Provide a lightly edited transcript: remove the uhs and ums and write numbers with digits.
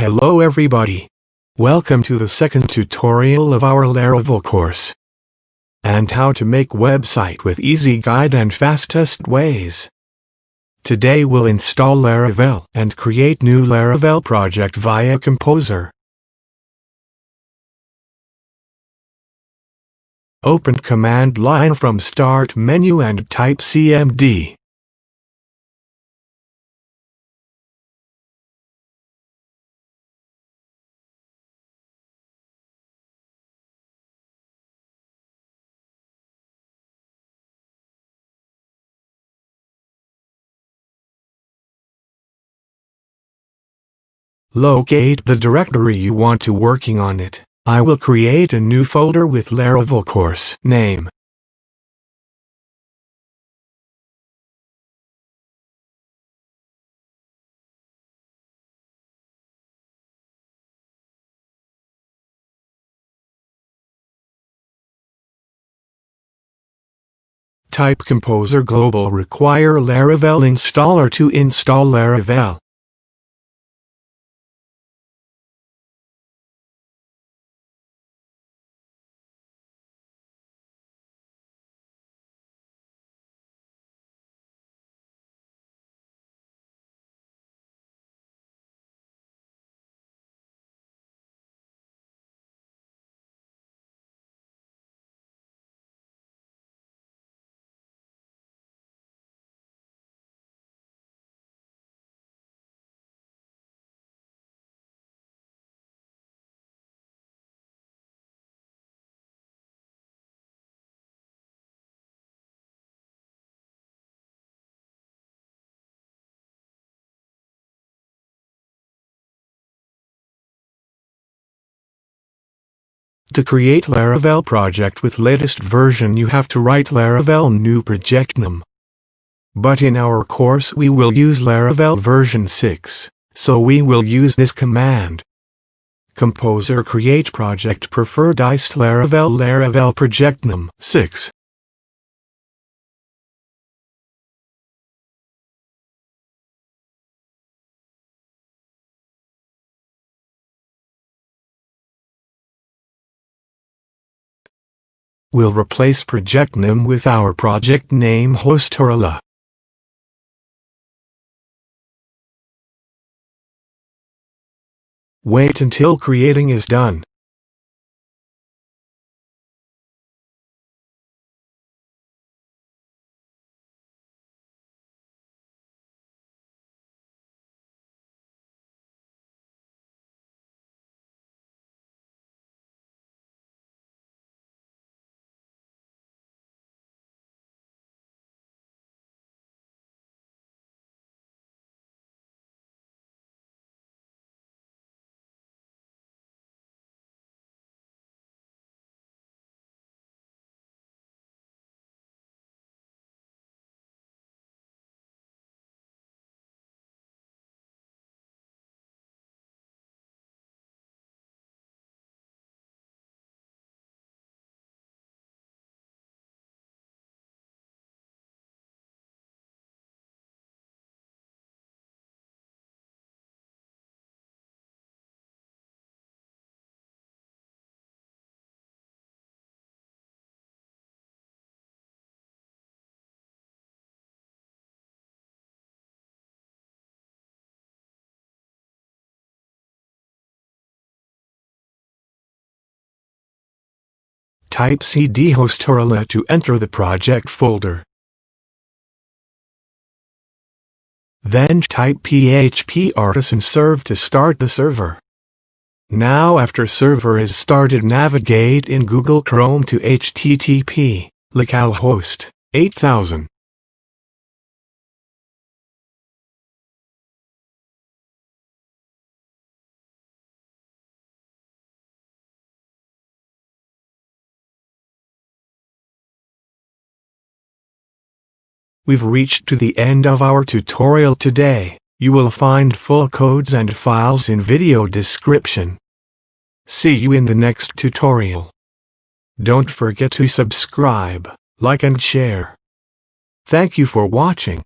Hello everybody. Welcome to the second tutorial of our Laravel course. And how to make website with easy guide and fastest ways. Today we'll install Laravel and create new Laravel project via Composer. Open command line from Start menu and type cmd. Locate the directory you want to working on it. I will create a new folder with Laravel course name. Type Composer Global require Laravel installer to install Laravel. To create Laravel project with latest version you have to write Laravel new projectname. But in our course we will use Laravel version 6, so we will use this command. Composer create project prefer-dist Laravel projectname 6. We'll replace project name with our project name host. Wait until creating is done. Type cd host to enter the project folder. Then type php artisan serv to start the server. Now after server is started, navigate in Google Chrome to http localhost 8000. We've reached to the end of our tutorial today. You will find full codes and files in video description. See you in the next tutorial. Don't forget to subscribe, like and share. Thank you for watching.